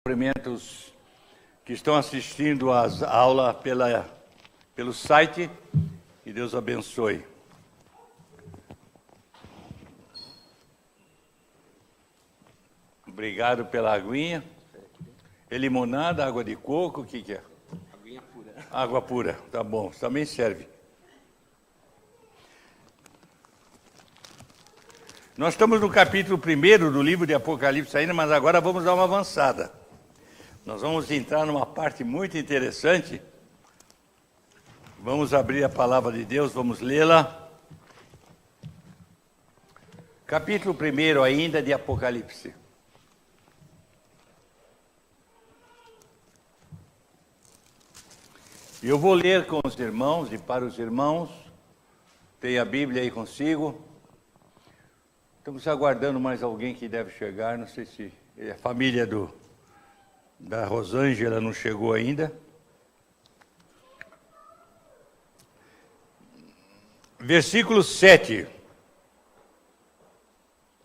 Cumprimento os que estão assistindo às aulas pelo site. Que Deus abençoe. Obrigado pela aguinha. É limonada, água de coco, o que é? Aguinha pura. Água pura, tá bom, também serve. Nós estamos no capítulo 1 do livro de Apocalipse ainda, mas agora vamos dar uma avançada. Nós vamos entrar numa parte muito interessante. Vamos abrir a palavra de Deus, vamos lê-la. Capítulo 1 ainda de Apocalipse. Eu vou ler com os irmãos e para os irmãos. Tem a Bíblia aí consigo. Estamos aguardando mais alguém que deve chegar. Não sei se a família da Rosângela não chegou ainda. Versículo 7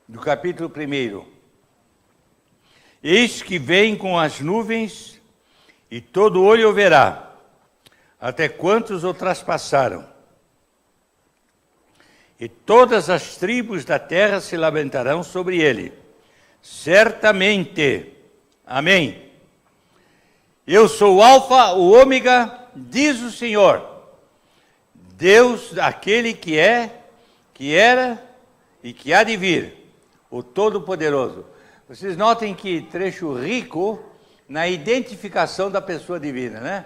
do capítulo 1. Eis que vem com as nuvens, e todo olho o verá, até quantos o traspassaram. E todas as tribos da terra se lamentarão sobre ele. Certamente. Amém. Eu sou o Alfa, o Ômega, diz o Senhor. Deus, aquele que é, que era e que há de vir, o Todo-Poderoso. Vocês notem que trecho rico na identificação da pessoa divina, né?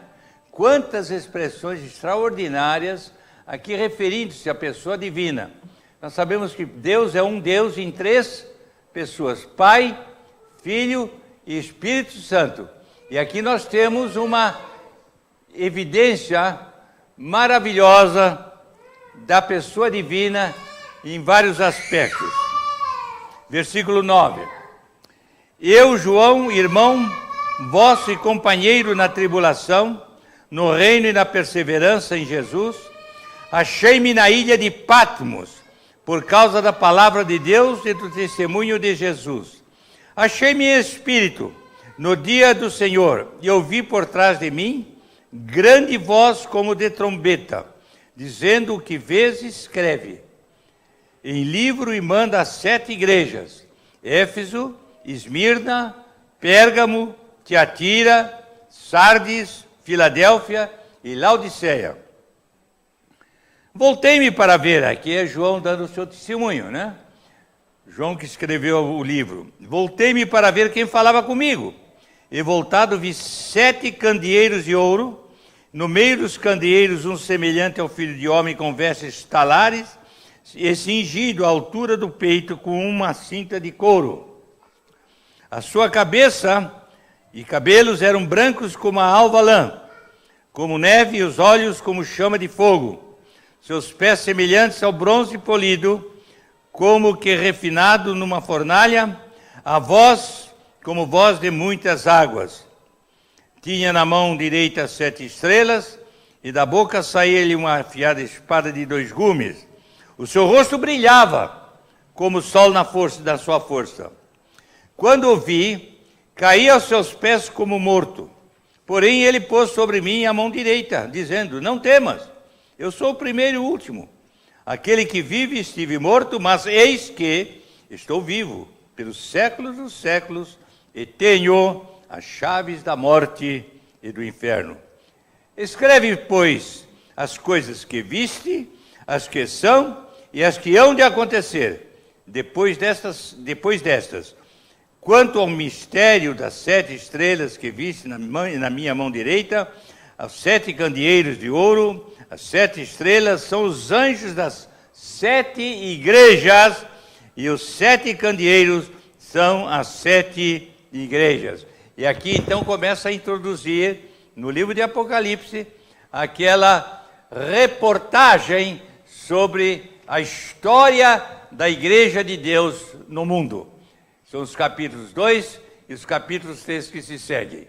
Quantas expressões extraordinárias aqui referindo-se à pessoa divina. Nós sabemos que Deus é um Deus em três pessoas: Pai, Filho e Espírito Santo. E aqui nós temos uma evidência maravilhosa da pessoa divina em vários aspectos. Versículo 9. Eu, João, irmão, vosso e companheiro na tribulação, no reino e na perseverança em Jesus, achei-me na ilha de Patmos, por causa da palavra de Deus e do testemunho de Jesus. Achei-me em espírito no dia do Senhor, e ouvi por trás de mim grande voz como de trombeta, dizendo: o que vês, escreve em livro e manda às 7 igrejas: Éfeso, Esmirna, Pérgamo, Tiatira, Sardes, Filadélfia e Laodiceia. Voltei-me para ver, aqui é João dando o seu testemunho, né? João que escreveu o livro. Voltei-me para ver quem falava comigo. E voltado vi 7 candeeiros de ouro, no meio dos candeeiros um semelhante ao filho de homem com vestes talares, e cingido à altura do peito com uma cinta de couro. A sua cabeça e cabelos eram brancos como a alva lã, como neve, e os olhos como chama de fogo. Seus pés semelhantes ao bronze polido, como que refinado numa fornalha, a voz como voz de muitas águas. Tinha na mão direita 7 estrelas, e da boca saía-lhe uma afiada espada de 2 gumes. O seu rosto brilhava, como o sol na força da sua força. Quando o vi, caí aos seus pés como morto. Porém ele pôs sobre mim a mão direita, dizendo: não temas, eu sou o primeiro e o último. Aquele que vive estive morto, mas eis que estou vivo pelos séculos dos séculos, e tenho as chaves da morte e do inferno. Escreve, pois, as coisas que viste, as que são e as que hão de acontecer depois destas. Quanto ao mistério das 7 estrelas que viste na minha mão direita, os 7 candeeiros de ouro, as 7 estrelas são os anjos das 7 igrejas, e os 7 candeeiros são as 7 igrejas. E aqui então começa a introduzir no livro de Apocalipse aquela reportagem sobre a história da igreja de Deus no mundo. São os capítulos 2 e os capítulos 3 que se seguem.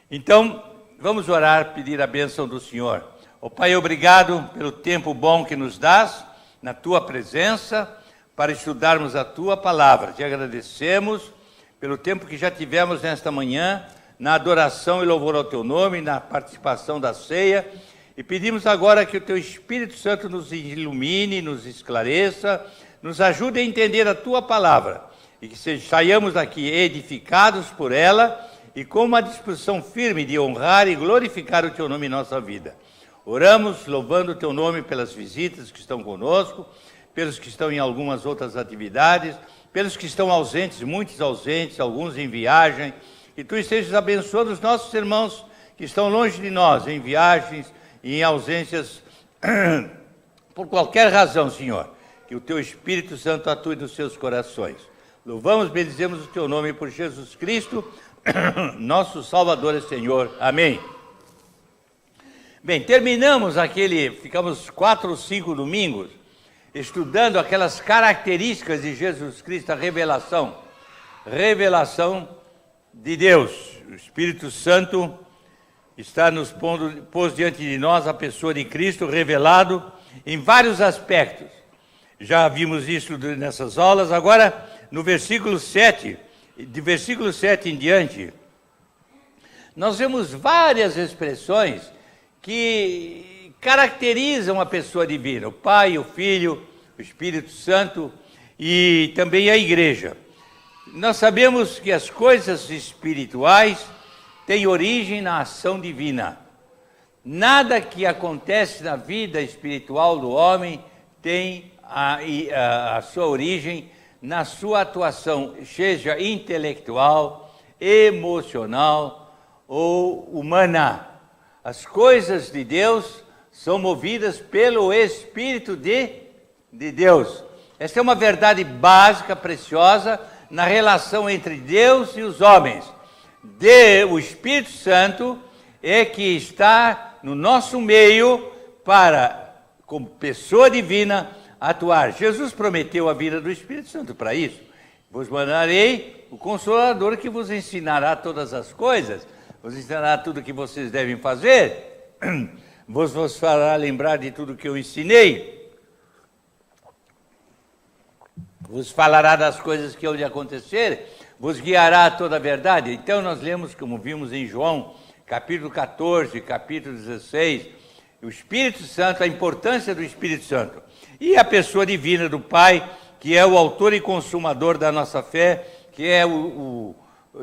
Então, vamos orar, pedir a bênção do Senhor. Ó Pai, obrigado pelo tempo bom que nos dás na Tua presença, para estudarmos a Tua palavra. Te agradecemos pelo tempo que já tivemos nesta manhã, na adoração e louvor ao teu nome, na participação da ceia, e pedimos agora que o teu Espírito Santo nos ilumine, nos esclareça, nos ajude a entender a tua palavra, e que saiamos daqui edificados por ela, e com uma disposição firme de honrar e glorificar o teu nome em nossa vida. Oramos louvando o teu nome pelas visitas que estão conosco, pelos que estão em algumas outras atividades, pelos que estão ausentes, muitos ausentes, alguns em viagem, que tu estejas abençoando os nossos irmãos que estão longe de nós, em viagens e em ausências, por qualquer razão, Senhor, que o teu Espírito Santo atue nos seus corações. Louvamos, bendizemos o teu nome por Jesus Cristo, nosso Salvador e Senhor. Amém. Bem, terminamos ficamos 4 ou 5 domingos estudando aquelas características de Jesus Cristo, a revelação de Deus. O Espírito Santo está nos pondo diante de nós a pessoa de Cristo revelado em vários aspectos. Já vimos isso nessas aulas. Agora, no versículo 7, de versículo 7 em diante, nós vemos várias expressões que caracterizam a pessoa divina, o Pai, o Filho, o Espírito Santo e também a Igreja. Nós sabemos que as coisas espirituais têm origem na ação divina. Nada que acontece na vida espiritual do homem tem a sua origem na sua atuação, seja intelectual, emocional ou humana. As coisas de Deus são movidas pelo Espírito de Deus. Essa é uma verdade básica, preciosa, na relação entre Deus e os homens. O Espírito Santo é que está no nosso meio para, como pessoa divina, atuar. Jesus prometeu a vida do Espírito Santo para isso. Vos mandarei o Consolador que vos ensinará todas as coisas, vos ensinará tudo o que vocês devem fazer, vos fará lembrar de tudo que eu ensinei, vos falará das coisas que hão de acontecer, vos guiará a toda a verdade. Então nós lemos, como vimos em João, capítulo 14, capítulo 16, o Espírito Santo, a importância do Espírito Santo. E a pessoa divina do Pai, que é o autor e consumador da nossa fé, que é eu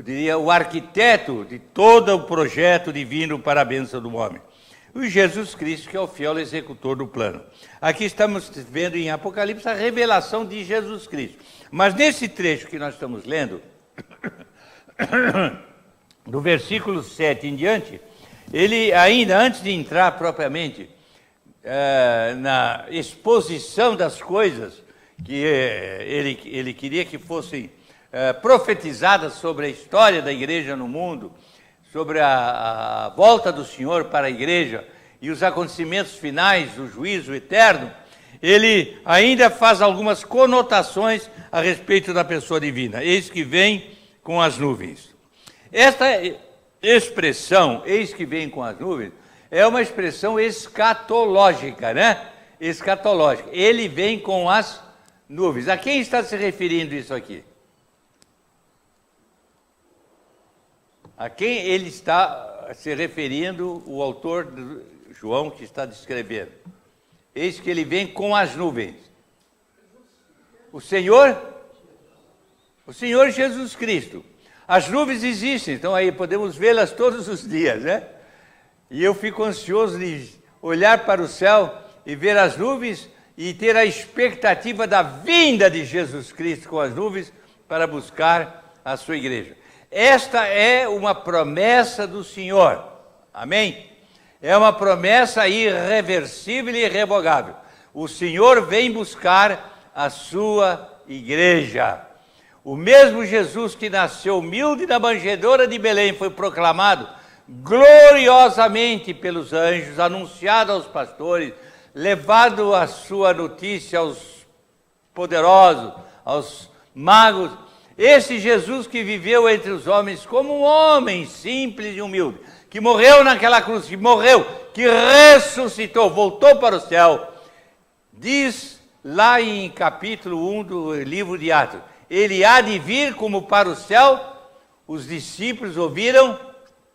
diria, o arquiteto de todo o projeto divino para a bênção do homem. E Jesus Cristo, que é o fiel executor do plano. Aqui estamos vendo em Apocalipse a revelação de Jesus Cristo. Mas nesse trecho que nós estamos lendo, do versículo 7 em diante, ele ainda antes de entrar propriamente na exposição das coisas que ele queria que fossem profetizadas sobre a história da igreja no mundo, sobre a volta do Senhor para a igreja e os acontecimentos finais do juízo eterno, ele ainda faz algumas conotações a respeito da pessoa divina. Eis que vem com as nuvens. Esta expressão, eis que vem com as nuvens, é uma expressão escatológica, né? Escatológica. Ele vem com as nuvens. A quem está se referindo isso aqui? A quem ele está se referindo, o autor de João que está descrevendo? Eis que ele vem com as nuvens. O Senhor Jesus Cristo. As nuvens existem, então aí podemos vê-las todos os dias, né? E eu fico ansioso de olhar para o céu e ver as nuvens e ter a expectativa da vinda de Jesus Cristo com as nuvens para buscar a sua igreja. Esta é uma promessa do Senhor, amém? É uma promessa irreversível e irrevogável. O Senhor vem buscar a sua igreja. O mesmo Jesus que nasceu humilde na manjedoura de Belém foi proclamado gloriosamente pelos anjos, anunciado aos pastores, levado a sua notícia aos poderosos, aos magos. Esse Jesus que viveu entre os homens como um homem simples e humilde, que morreu naquela cruz, que ressuscitou, voltou para o céu, diz lá em capítulo 1 do livro de Atos, ele há de vir como para o céu os discípulos ouviram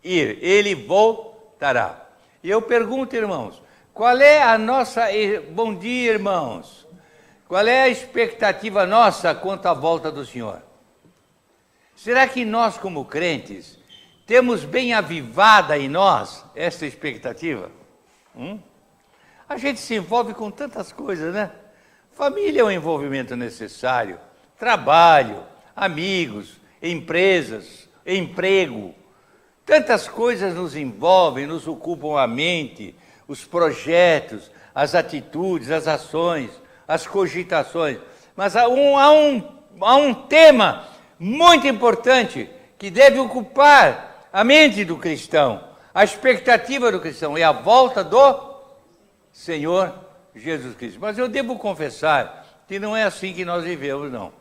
ir, ele voltará. E eu pergunto, irmãos, qual é a nossa... Bom dia, irmãos. Qual é a expectativa nossa quanto à volta do Senhor? Será que nós, como crentes, temos bem avivada em nós essa expectativa? A gente se envolve com tantas coisas, né? Família é um envolvimento necessário. Trabalho, amigos, empresas, emprego. Tantas coisas nos envolvem, nos ocupam a mente, os projetos, as atitudes, as ações, as cogitações. Mas há um tema muito importante que deve ocupar a mente do cristão, a expectativa do cristão, é a volta do Senhor Jesus Cristo. Mas eu devo confessar que não é assim que nós vivemos, não.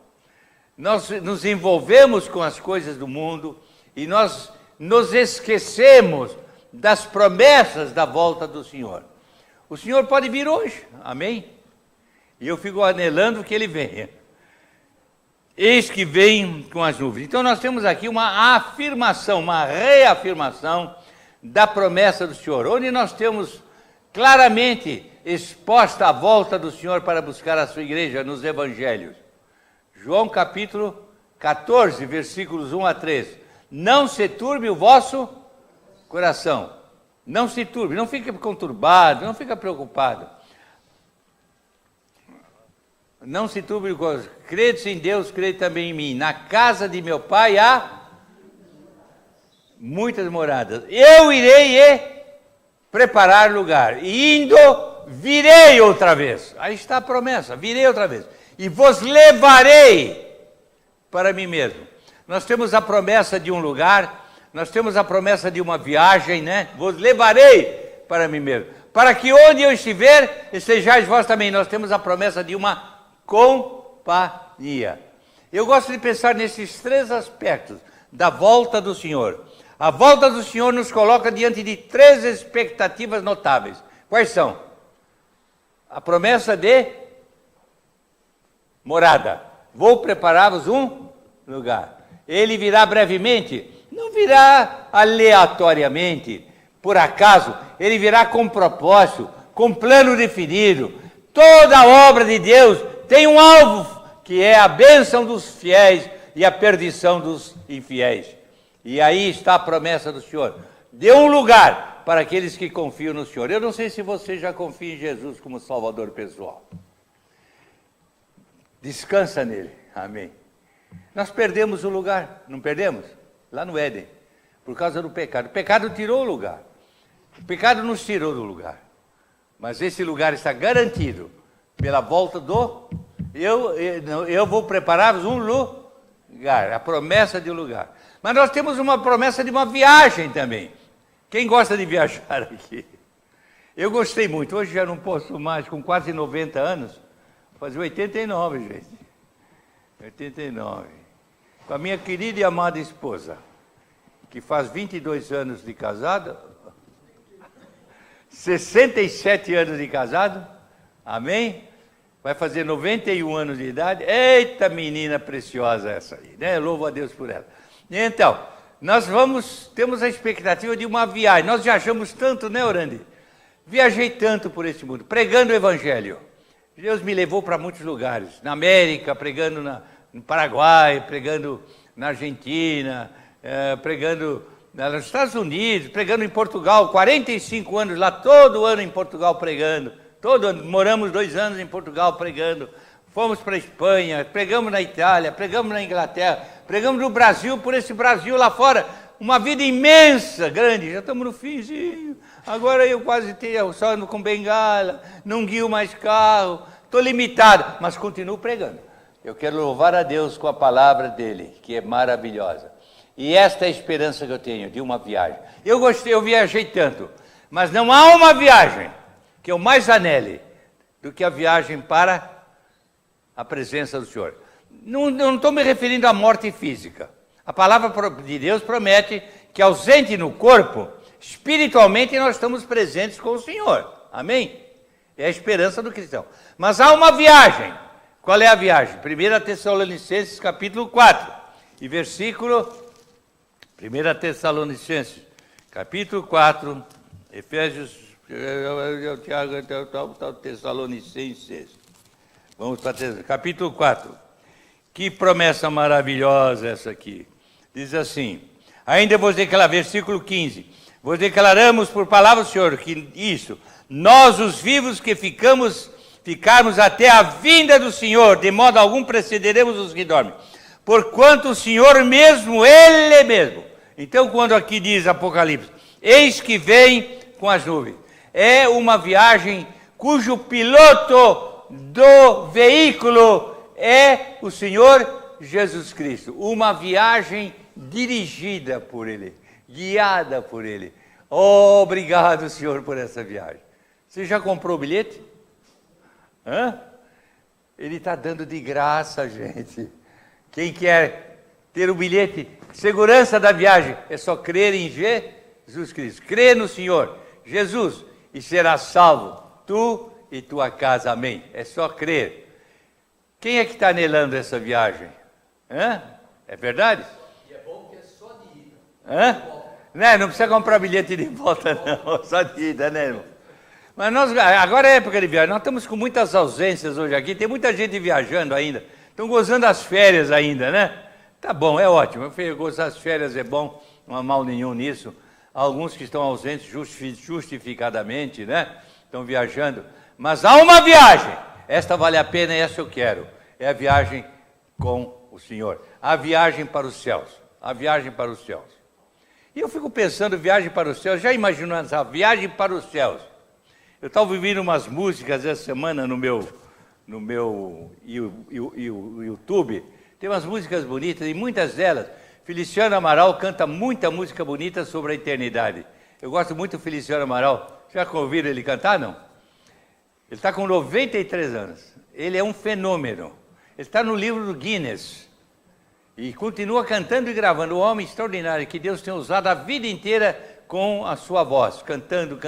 Nós nos envolvemos com as coisas do mundo e nós nos esquecemos das promessas da volta do Senhor. O Senhor pode vir hoje, amém? E eu fico anelando que Ele venha. Eis que vem com as nuvens. Então nós temos aqui uma afirmação, uma reafirmação da promessa do Senhor, onde nós temos claramente exposta a volta do Senhor para buscar a sua igreja nos evangelhos. João capítulo 14, versículos 1 a 3. Não se turbe o vosso coração. Não se turbe, não fique conturbado, não fique preocupado. Não se turbe o coração. Crede em Deus, crede também em mim. Na casa de meu pai há muitas moradas. Eu irei e preparar lugar. E indo, virei outra vez. Aí está a promessa, virei outra vez. E vos levarei para mim mesmo. Nós temos a promessa de um lugar, nós temos a promessa de uma viagem, né? Vos levarei para mim mesmo. Para que onde eu estiver, estejais vós também. Nós temos a promessa de uma companhia. Eu gosto de pensar nesses três aspectos da volta do Senhor. A volta do Senhor nos coloca diante de três expectativas notáveis. Quais são? A promessa de morada. Vou preparar-vos um lugar. Ele virá brevemente, não virá aleatoriamente, por acaso. Ele virá com propósito, com plano definido. Toda a obra de Deus tem um alvo, que é a bênção dos fiéis e a perdição dos infiéis. E aí está a promessa do Senhor. Dê um lugar para aqueles que confiam no Senhor. Eu não sei se você já confia em Jesus como Salvador pessoal. Descansa nele. Amém. Nós perdemos o lugar, não perdemos? Lá no Éden, por causa do pecado. O pecado tirou o lugar. O pecado nos tirou do lugar. Mas esse lugar está garantido pela volta do... Eu vou preparar-vos um lugar, a promessa de um lugar. Mas nós temos uma promessa de uma viagem também. Quem gosta de viajar aqui? Eu gostei muito. Hoje já não posso mais, com quase 90 anos, fazer 89, gente. 89. Com a minha querida e amada esposa, que faz 22 anos de casada, 67 anos de casado, amém? Vai fazer 91 anos de idade. Eita, menina preciosa essa aí, né? Louvo a Deus por ela. Então, nós temos a expectativa de uma viagem. Nós viajamos tanto, né, Orandi? Viajei tanto por esse mundo, pregando o Evangelho. Deus me levou para muitos lugares. Na América, pregando no Paraguai, pregando na Argentina, pregando nos Estados Unidos, pregando em Portugal, 45 anos lá, todo ano em Portugal pregando. Todo ano, moramos 2 anos em Portugal pregando. Fomos para a Espanha, pregamos na Itália, pregamos na Inglaterra, pregamos no Brasil, por esse Brasil lá fora. Uma vida imensa, grande, já estamos no finzinho. Agora eu quase só ando com bengala, não guio mais carro, estou limitado, mas continuo pregando. Eu quero louvar a Deus com a palavra dele, que é maravilhosa. E esta é a esperança que eu tenho de uma viagem. Eu viajei tanto, mas não há uma viagem que eu mais anele do que a viagem para a presença do Senhor. Não estou me referindo à morte física. A palavra de Deus promete que, ausente no corpo, espiritualmente nós estamos presentes com o Senhor. Amém? É a esperança do cristão. Mas há uma viagem. Qual é a viagem? 1 Tessalonicenses capítulo 4 e versículo 1 Tessalonicenses, capítulo 4, Efésios, Tessalonicenses. Vamos para capítulo 4. Que promessa maravilhosa essa aqui. Diz assim, ainda vos declarar, versículo 15, vos declaramos por palavra do Senhor, que isso, nós os vivos que ficarmos até a vinda do Senhor, de modo algum precederemos os que dormem. Porquanto o Senhor mesmo, Ele mesmo. Então, quando aqui diz Apocalipse, eis que vem com as nuvens. É uma viagem cujo piloto do veículo é o Senhor Jesus Cristo. Uma viagem dirigida por Ele, guiada por Ele. Oh, obrigado, Senhor, por essa viagem. Você já comprou o bilhete? Hã? Ele está dando de graça, gente. Quem quer ter o bilhete, segurança da viagem, é só crer em Jesus Cristo. Crê no Senhor Jesus e serás salvo, tu e tua casa. Amém. É só crer. Quem é que está anelando essa viagem? Hã? É verdade? E é bom que é só de ida. Hã? Não precisa comprar bilhete de volta, não. Só de ida, né, irmão? Mas agora é época de viagem. Nós estamos com muitas ausências hoje aqui. Tem muita gente viajando ainda. Estão gozando das férias ainda, né? Tá bom, é ótimo. Gozar das férias é bom. Não há mal nenhum nisso. Alguns que estão ausentes justificadamente, né? Estão viajando. Mas há uma viagem. Esta vale a pena e essa eu quero. É a viagem com o Senhor. A viagem para os céus. A viagem para os céus. E eu fico pensando, viagem para os céus. Já imaginou essa viagem para os céus? Eu estava ouvindo umas músicas essa semana no meu YouTube. Tem umas músicas bonitas e muitas delas. Feliciano Amaral canta muita música bonita sobre a eternidade. Eu gosto muito do Feliciano Amaral. Já ouviram ele cantar, não? Ele está com 93 anos. Ele é um fenômeno. Ele está no livro do Guinness. E continua cantando e gravando. Um homem extraordinário que Deus tem usado a vida inteira com a sua voz, cantando.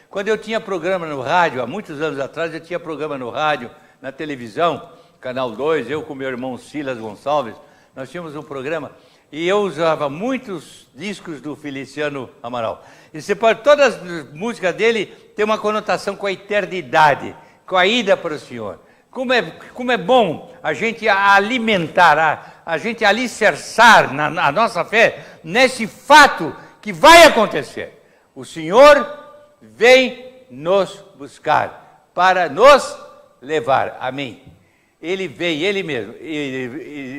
Quando eu tinha programa no rádio, há muitos anos atrás, eu tinha programa no rádio, na televisão, Canal 2, eu com meu irmão Silas Gonçalves, nós tínhamos um programa e eu usava muitos discos do Feliciano Amaral. E você pode, todas as músicas dele têm uma conotação com a eternidade, com a ida para o Senhor. Como é bom a gente alimentar, a gente alicerçar a nossa fé nesse fato que vai acontecer. O Senhor vem nos buscar para nos levar. Amém. Ele vem, Ele mesmo.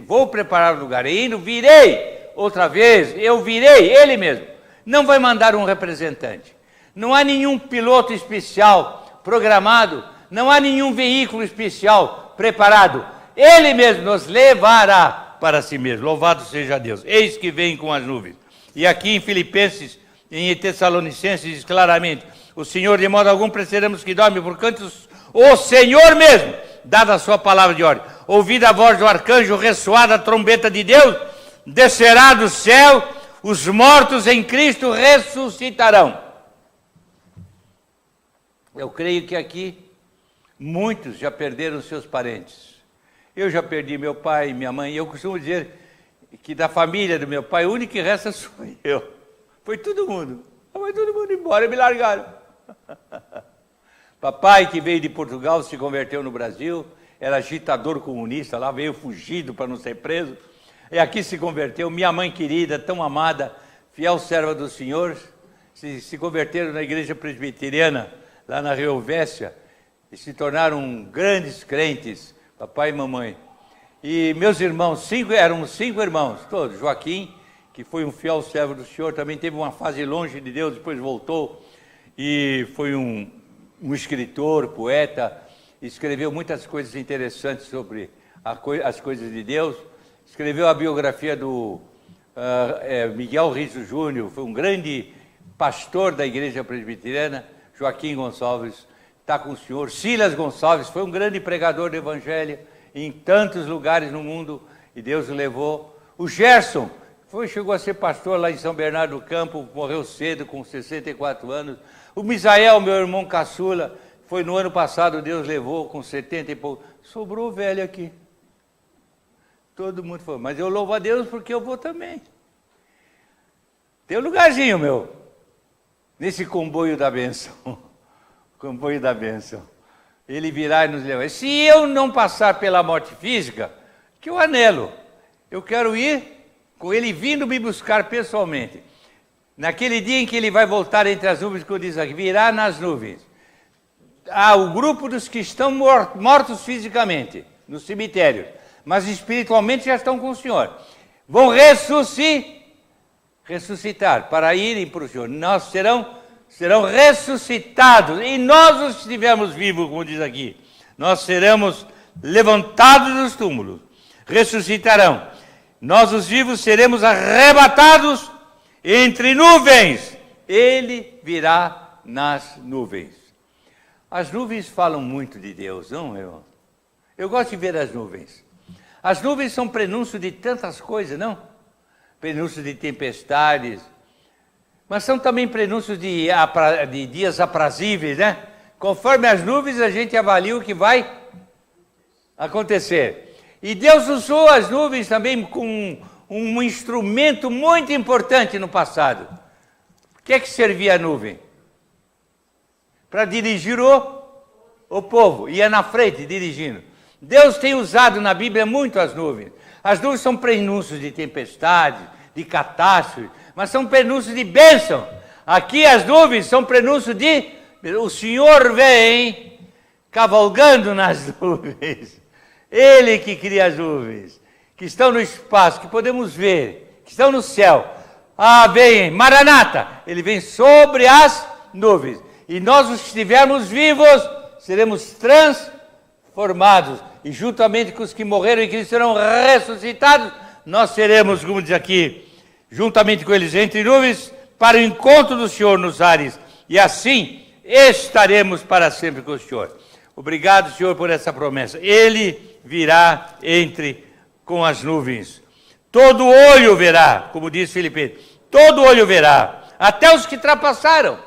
Vou preparar o lugar. E indo, virei outra vez. Eu virei, Ele mesmo. Não vai mandar um representante. Não há nenhum piloto especial programado. Não há nenhum veículo especial preparado. Ele mesmo nos levará para si mesmo. Louvado seja Deus. Eis que vem com as nuvens. E aqui em Filipenses, em Tessalonicenses, diz claramente, o Senhor de modo algum precederemos que dorme, porquanto o Senhor mesmo, dada a sua palavra de ordem, ouvida a voz do arcanjo, ressoada a trombeta de Deus, descerá do céu, os mortos em Cristo ressuscitarão. Eu creio que aqui muitos já perderam seus parentes. Eu já perdi meu pai e minha mãe, e eu costumo dizer que da família do meu pai, o único que resta sou eu. Foi todo mundo. Foi todo mundo embora e me largaram. Papai, que veio de Portugal, se converteu no Brasil, era agitador comunista, lá veio fugido para não ser preso, e aqui se converteu. Minha mãe querida, tão amada, fiel serva do Senhor, se converteram na igreja presbiteriana, lá na Reovécia, e se tornaram grandes crentes, papai e mamãe. E meus irmãos, éramos 5 irmãos, todos. Joaquim, que foi um fiel servo do Senhor, também teve uma fase longe de Deus, depois voltou, e foi um escritor, poeta, escreveu muitas coisas interessantes sobre as coisas de Deus. Escreveu a biografia do Miguel Riso Júnior, foi um grande pastor da igreja presbiteriana. Joaquim Gonçalves está com o Senhor. Silas Gonçalves foi um grande pregador do evangelho em tantos lugares no mundo, e Deus o levou. O Gerson chegou a ser pastor lá em São Bernardo do Campo, morreu cedo, com 64 anos. O Misael, meu irmão caçula, foi no ano passado, Deus levou com 70 e pouco. Sobrou velho aqui. Todo mundo foi, mas eu louvo a Deus porque eu vou também. Tem um lugarzinho, meu, nesse comboio da bênção. Comboio da bênção. Ele virá e nos levar. Se eu não passar pela morte física, que eu anelo. Eu quero ir com ele vindo me buscar pessoalmente. Naquele dia em que ele vai voltar entre as nuvens, que eu diz aqui, virá nas nuvens. Há o grupo dos que estão mortos fisicamente, no cemitério, mas espiritualmente já estão com o Senhor. Vão ressuscitar para irem para o Senhor. Nós serão ressuscitados. E nós os que estivermos vivos, como diz aqui, nós seremos levantados dos túmulos. Ressuscitarão. Nós os vivos seremos arrebatados entre nuvens. Ele virá nas nuvens. As nuvens falam muito de Deus, não, irmão? Eu gosto de ver as nuvens. As nuvens são prenúncio de tantas coisas, não? Prenúncio de tempestades, mas são também prenúncios de dias aprazíveis, né? Conforme as nuvens, a gente avalia o que vai acontecer. E Deus usou as nuvens também com um instrumento muito importante no passado. O que é que servia a nuvem? Para dirigir o povo. Ia na frente, dirigindo. Deus tem usado na Bíblia muito as nuvens. As nuvens são prenúncios de tempestade, de catástrofe, mas são prenúncios de bênção. Aqui as nuvens são prenúncios de... O Senhor vem cavalgando nas nuvens. Ele que cria as nuvens, que estão no espaço, que podemos ver, que estão no céu. Ah, vem, Maranata, ele vem sobre as nuvens. E nós, os que estivermos vivos, seremos transformados. E juntamente com os que morreram em Cristo serão ressuscitados, nós seremos, como diz aqui, juntamente com eles entre nuvens, para o encontro do Senhor nos ares. E assim estaremos para sempre com o Senhor. Obrigado, Senhor, por essa promessa. Ele virá com as nuvens. Todo olho verá, como diz Filipenses, todo olho verá, até os que trapassaram.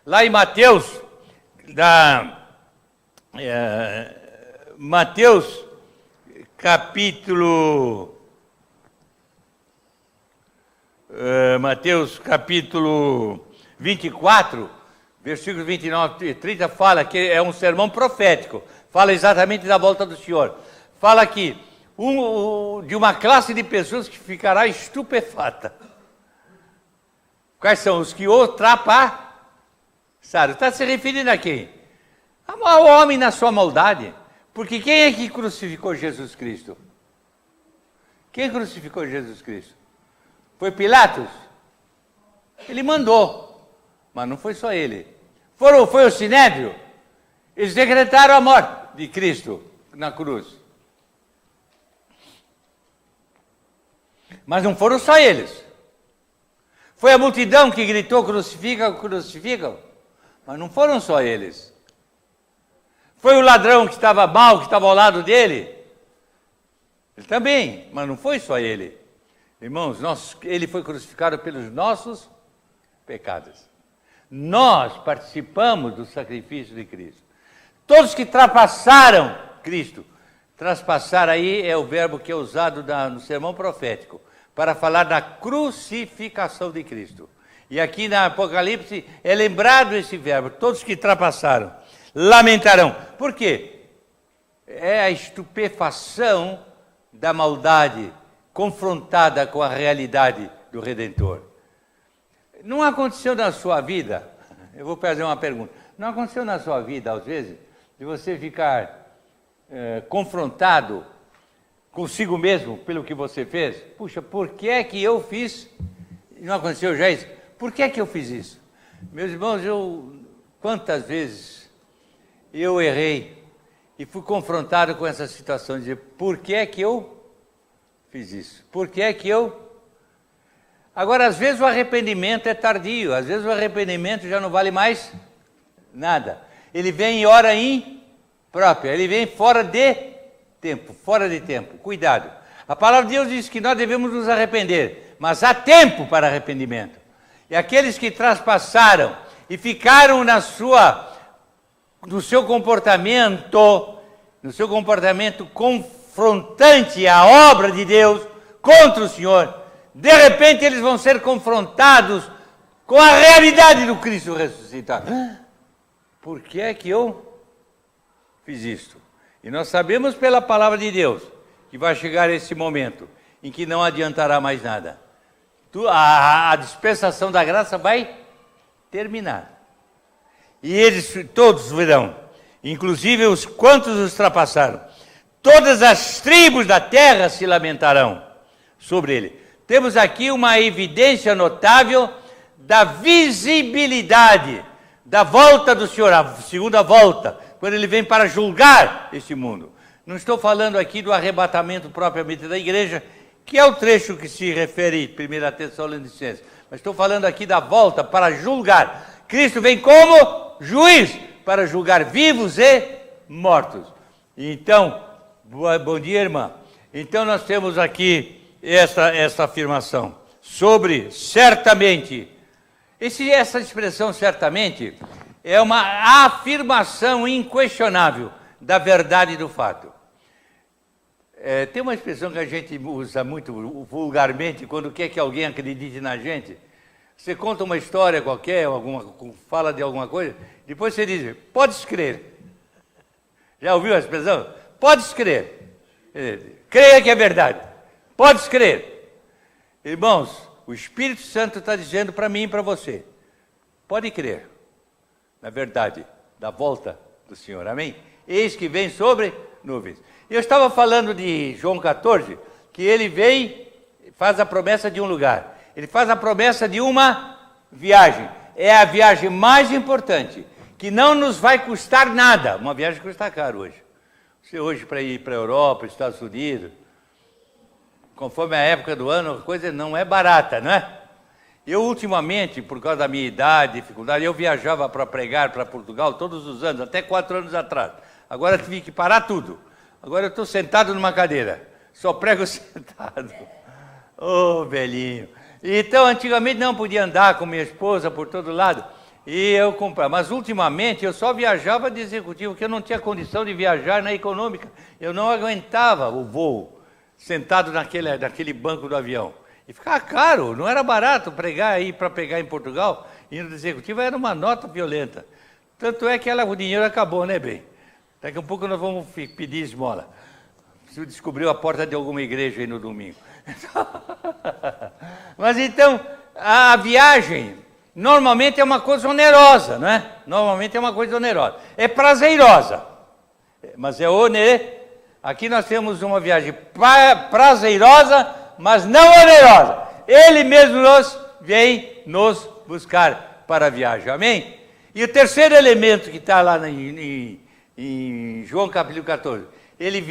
Lá em Mateus, Mateus capítulo 24, versículos 29 e 30, fala que é um sermão profético, fala exatamente da volta do Senhor. Fala aqui, de uma classe de pessoas que ficará estupefata. Quais são? Os que o trapassaram. Está se referindo a quem? Ao homem na sua maldade. Porque quem é que crucificou Jesus Cristo? Quem crucificou Jesus Cristo? Foi Pilatos? Ele mandou, mas não foi só ele. Foi o Sinédrio? Eles decretaram a morte de Cristo na cruz. Mas não foram só eles. Foi a multidão que gritou, crucificam, crucificam. Mas não foram só eles. Foi o ladrão que estava mal, que estava ao lado dele. Ele também, mas não foi só ele. Irmãos, ele foi crucificado pelos nossos pecados. Nós participamos do sacrifício de Cristo. Todos que trapassaram Cristo. Traspassar aí é o verbo que é usado no sermão profético, para falar da crucificação de Cristo. E aqui na Apocalipse é lembrado esse verbo, todos que trapassaram, lamentarão. Por quê? É a estupefação da maldade confrontada com a realidade do Redentor. Não aconteceu na sua vida, eu vou fazer uma pergunta, não aconteceu na sua vida, às vezes, de você ficar confrontado consigo mesmo pelo que você fez? Puxa, por que é que eu fiz? Não aconteceu já isso? Por que é que eu fiz isso? Meus irmãos, quantas vezes eu errei e fui confrontado com essa situação de dizer, por que é que eu fiz isso? Por que é que eu... Agora, às vezes o arrependimento é tardio, às vezes o arrependimento já não vale mais nada. Ele vem em hora imprópria, ele vem fora de tempo. Cuidado. A palavra de Deus diz que nós devemos nos arrepender, mas há tempo para arrependimento. E aqueles que traspassaram e ficaram no seu comportamento confrontante à obra de Deus contra o Senhor, de repente eles vão ser confrontados com a realidade do Cristo ressuscitado. Por que é que eu fiz isto? E nós sabemos pela palavra de Deus que vai chegar esse momento em que não adiantará mais nada. A dispensação da graça vai terminar. E eles todos verão, inclusive os quantos ultrapassaram. Todas as tribos da terra se lamentarão sobre ele. Temos aqui uma evidência notável da visibilidade da volta do Senhor, a segunda volta, quando ele vem para julgar este mundo. Não estou falando aqui do arrebatamento propriamente da igreja, que é o trecho que se refere 1 Tessalonicenses, mas estou falando aqui da volta para julgar. Cristo vem como juiz para julgar vivos e mortos. Então, bom dia, irmã. Então nós temos aqui essa afirmação sobre certamente. Essa expressão certamente é uma afirmação inquestionável da verdade do fato. Tem uma expressão que a gente usa muito vulgarmente quando quer que alguém acredite na gente. Você conta uma história qualquer, fala de alguma coisa, depois você diz, podes crer. Já ouviu a expressão? Podes crer. Creia que é verdade. Podes crer. Irmãos, o Espírito Santo está dizendo para mim e para você, pode crer na verdade da volta do Senhor, amém? Eis que vem sobre nuvens. Eu estava falando de João 14, que ele vem, faz a promessa de um lugar, ele faz a promessa de uma viagem, é a viagem mais importante, que não nos vai custar nada, uma viagem que custa caro hoje. Você hoje para ir para a Europa, Estados Unidos, conforme a época do ano, a coisa não é barata, não é? Eu, ultimamente, por causa da minha idade, dificuldade, eu viajava para pregar para Portugal todos os anos, até 4 anos atrás. Agora tive que parar tudo. Agora eu estou sentado numa cadeira, só prego sentado. Ô, velhinho. Então, antigamente não podia andar com minha esposa por todo lado, e eu comprava. Mas, ultimamente, eu só viajava de executivo, porque eu não tinha condição de viajar na econômica. Eu não aguentava o voo sentado naquele banco do avião. E ficava caro, não era barato ir para pregar em Portugal, indo de executivo, era uma nota violenta. Tanto é que o dinheiro acabou, né, bem? Daqui a pouco nós vamos pedir esmola. Preciso descobrir a porta de alguma igreja aí no domingo. Mas então, a viagem normalmente é uma coisa onerosa, não é? Normalmente é uma coisa onerosa. É prazerosa, mas é onerosa. Aqui nós temos uma viagem prazerosa, mas não onerosa. Ele mesmo vem nos buscar para a viagem, amém? E o terceiro elemento que está lá em João capítulo 14, ele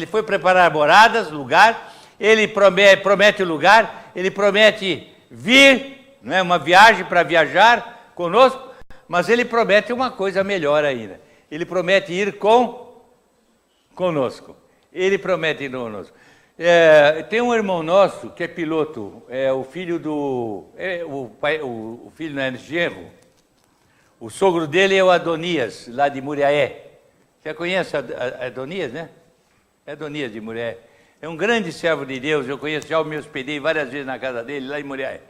foi preparar moradas, lugar, ele promete o lugar, ele promete vir, não é, uma viagem para viajar conosco, mas ele promete uma coisa melhor ainda, ele promete ir conosco. Ele promete ir conosco. Tem um irmão nosso que é piloto, o filho o filho não é genro. O sogro dele é o Adonias, lá de Muriaé. Você conhece Adonias, né? É Adonias de Muriaé. É um grande servo de Deus, eu conheço, já me hospedei várias vezes na casa dele, lá em Muriaé.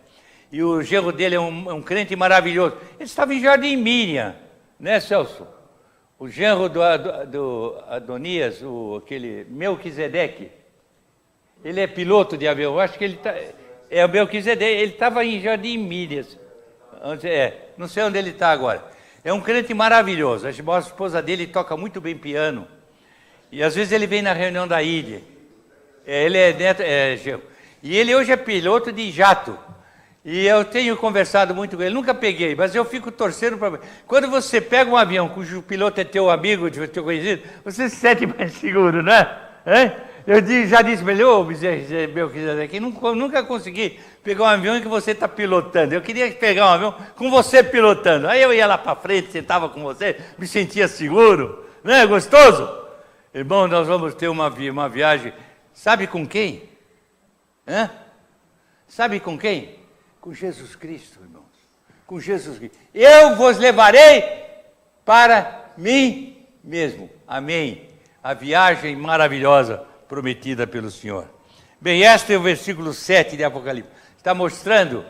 E o genro dele é um crente maravilhoso. Ele estava em Jardim Miriam, né, Celso? O genro do Adonias, aquele Melquisedeque, ele é piloto de avião, eu acho que ele é o Melquisedeque, ele estava em Jardim Miriam, não sei onde ele está agora. É um crente maravilhoso, a esposa dele toca muito bem piano, e às vezes ele vem na reunião da IDE, ele é neto, e ele hoje é piloto de jato. E eu tenho conversado muito com ele, nunca peguei, mas eu fico torcendo para... Quando você pega um avião cujo piloto é teu amigo, teu conhecido, você se sente mais seguro, não é? Eu já disse para ele, Melquisedeque, nunca consegui pegar um avião que você está pilotando. Eu queria pegar um avião com você pilotando. Aí eu ia lá para frente, sentava com você, me sentia seguro, não é gostoso? Irmão, nós vamos ter uma viagem, sabe com quem? Sabe com quem? Com Jesus Cristo, irmãos. Com Jesus Cristo. Eu vos levarei para mim mesmo. Amém. A viagem maravilhosa prometida pelo Senhor. Bem, este é o versículo 7 de Apocalipse. Está mostrando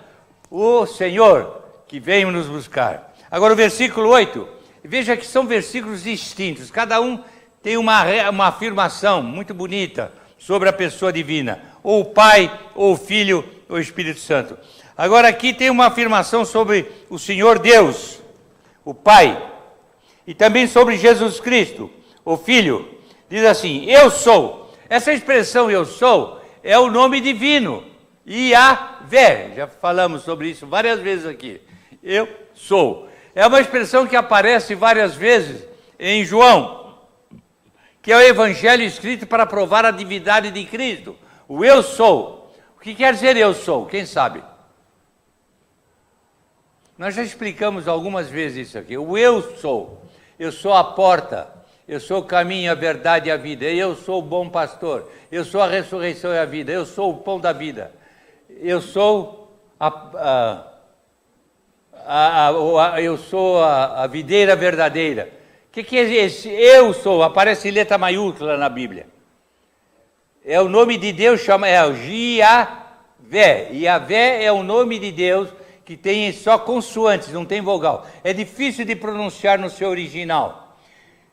o Senhor que veio nos buscar. Agora o versículo 8. Veja que são versículos distintos. Cada um tem uma afirmação muito bonita sobre a pessoa divina. Ou o Pai, ou o Filho, ou o Espírito Santo. Agora aqui tem uma afirmação sobre o Senhor Deus, o Pai. E também sobre Jesus Cristo, o Filho. Diz assim, eu sou. Essa expressão eu sou é o nome divino. Iavé. Já falamos sobre isso várias vezes aqui. Eu sou. É uma expressão que aparece várias vezes em João, que é o evangelho escrito para provar a divindade de Cristo. O eu sou. O que quer dizer eu sou? Quem sabe? Nós já explicamos algumas vezes isso aqui. O eu sou. Eu sou a porta. Eu sou o caminho, a verdade e a vida. Eu sou o bom pastor. Eu sou a ressurreição e a vida. Eu sou o pão da vida. Eu sou eu sou a videira verdadeira. O que é esse eu sou? Aparece em letra maiúscula na Bíblia. É o nome de Deus, é o Iavé. Iavé é o nome de Deus que tem só consoantes, não tem vogal. É difícil de pronunciar no seu original.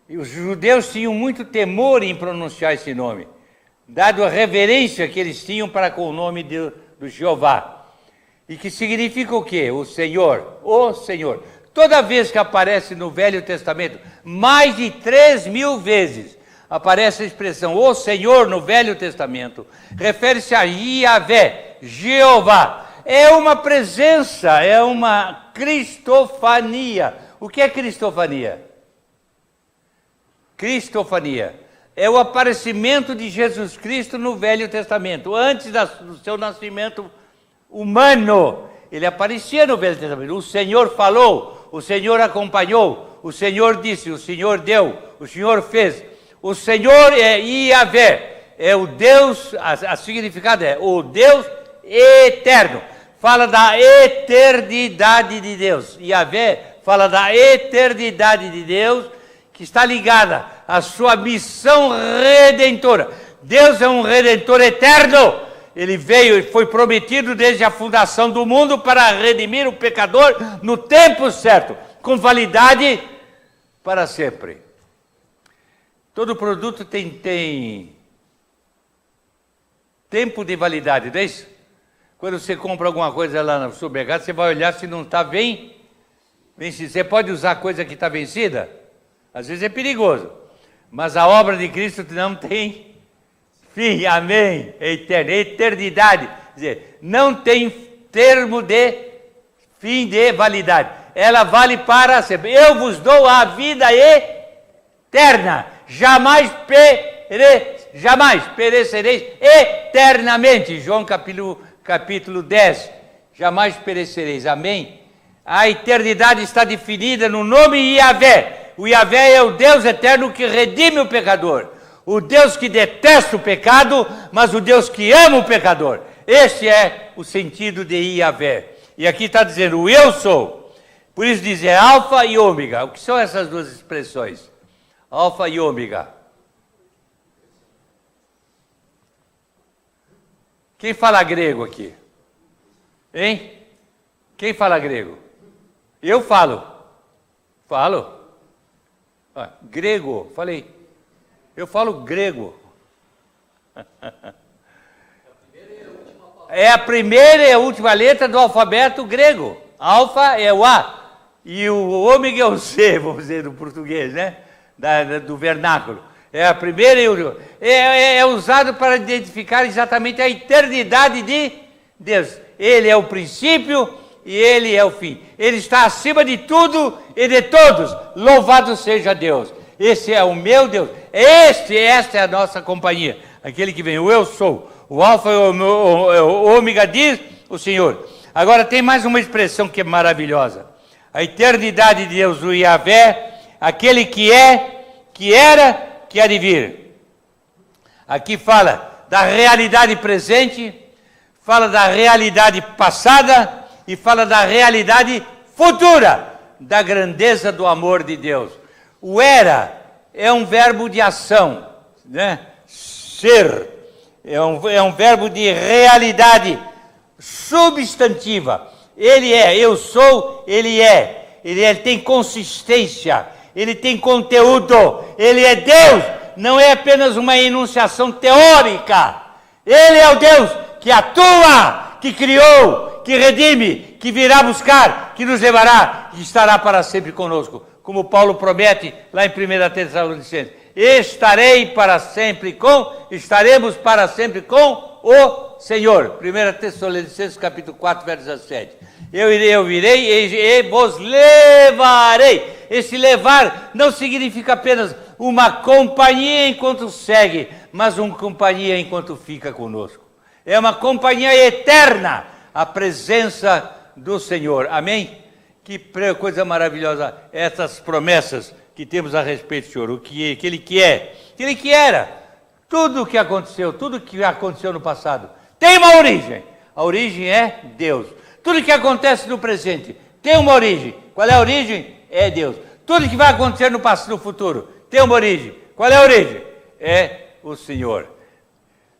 E os judeus tinham muito temor em pronunciar esse nome, dado a reverência que eles tinham para com o nome do Jeová. E que significa o quê? O Senhor, o Senhor. Toda vez que aparece no Velho Testamento, mais de 3.000 vezes, aparece a expressão o Senhor no Velho Testamento, refere-se a Iavé, Jeová. É uma presença, é uma cristofania. O que é cristofania? Cristofania é o aparecimento de Jesus Cristo no Velho Testamento, antes do seu nascimento humano. Ele aparecia no Velho Testamento. O Senhor falou, o Senhor acompanhou, o Senhor disse, o Senhor deu, o Senhor fez. O Senhor é Iavé, é o Deus, a significado é o Deus eterno. Fala da eternidade de Deus. Iavé fala da eternidade de Deus, que está ligada à sua missão redentora. Deus é um redentor eterno. Ele veio e foi prometido desde a fundação do mundo para redimir o pecador no tempo certo, com validade para sempre. Todo produto tem tempo de validade, não é isso? Quando você compra alguma coisa lá no supermercado, você vai olhar se não está vencido. Você pode usar coisa que está vencida? Às vezes é perigoso. Mas a obra de Cristo não tem fim, amém, é eterno, é eternidade. Quer dizer, não tem termo de fim de validade. Ela vale para sempre. Eu vos dou a vida eterna. Jamais perecereis eternamente. João capítulo 10. Jamais perecereis, amém? A eternidade está definida no nome Iavé. O Iavé é o Deus eterno que redime o pecador. O Deus que detesta o pecado, mas o Deus que ama o pecador. Este é o sentido de Iavé. E aqui está dizendo, o eu sou. Por isso diz, é alfa e ômega. O que são essas duas expressões? Alfa e ômega. Quem fala grego aqui? Hein? Quem fala grego? Eu falo. Falo. Grego, falei. Eu falo grego. É a primeira e a última letra do alfabeto grego. Alfa é o A. E o ômega é o C, vamos dizer, do português, né? Do vernáculo. É a primeira e a última. É usado para identificar exatamente a eternidade de Deus. Ele é o princípio e ele é o fim. Ele está acima de tudo e de todos. Louvado seja Deus. Esse é o meu Deus. Esta é a nossa companhia. Aquele que vem, o eu sou. O alfa e o ômega diz o Senhor. Agora tem mais uma expressão que é maravilhosa. A eternidade de Deus, o Iavé, aquele que é, que era, que há de vir. Aqui fala da realidade presente, fala da realidade passada e fala da realidade futura, da grandeza do amor de Deus. O era é um verbo de ação, né? Ser. é um verbo de realidade substantiva. Ele é, eu sou, ele é. Ele tem consistência, ele tem conteúdo, ele é Deus, não é apenas uma enunciação teórica. Ele é o Deus que atua, que criou, que redime, que virá buscar, que nos levará e estará para sempre conosco. Como Paulo promete lá em 1 Tessalonicenses, estaremos para sempre com o Senhor. 1 Tessalonicenses capítulo 4, verso 17. Eu virei e vos levarei. Esse levar não significa apenas uma companhia enquanto segue, mas uma companhia enquanto fica conosco. É uma companhia eterna, a presença do Senhor. Amém? Que coisa maravilhosa essas promessas que temos a respeito do Senhor. O que Ele quer, que Ele que era. Tudo que aconteceu no passado tem uma origem. A origem é Deus. Tudo que acontece no presente tem uma origem. Qual é a origem? É Deus. Tudo que vai acontecer no futuro tem uma origem. Qual é a origem? É o Senhor.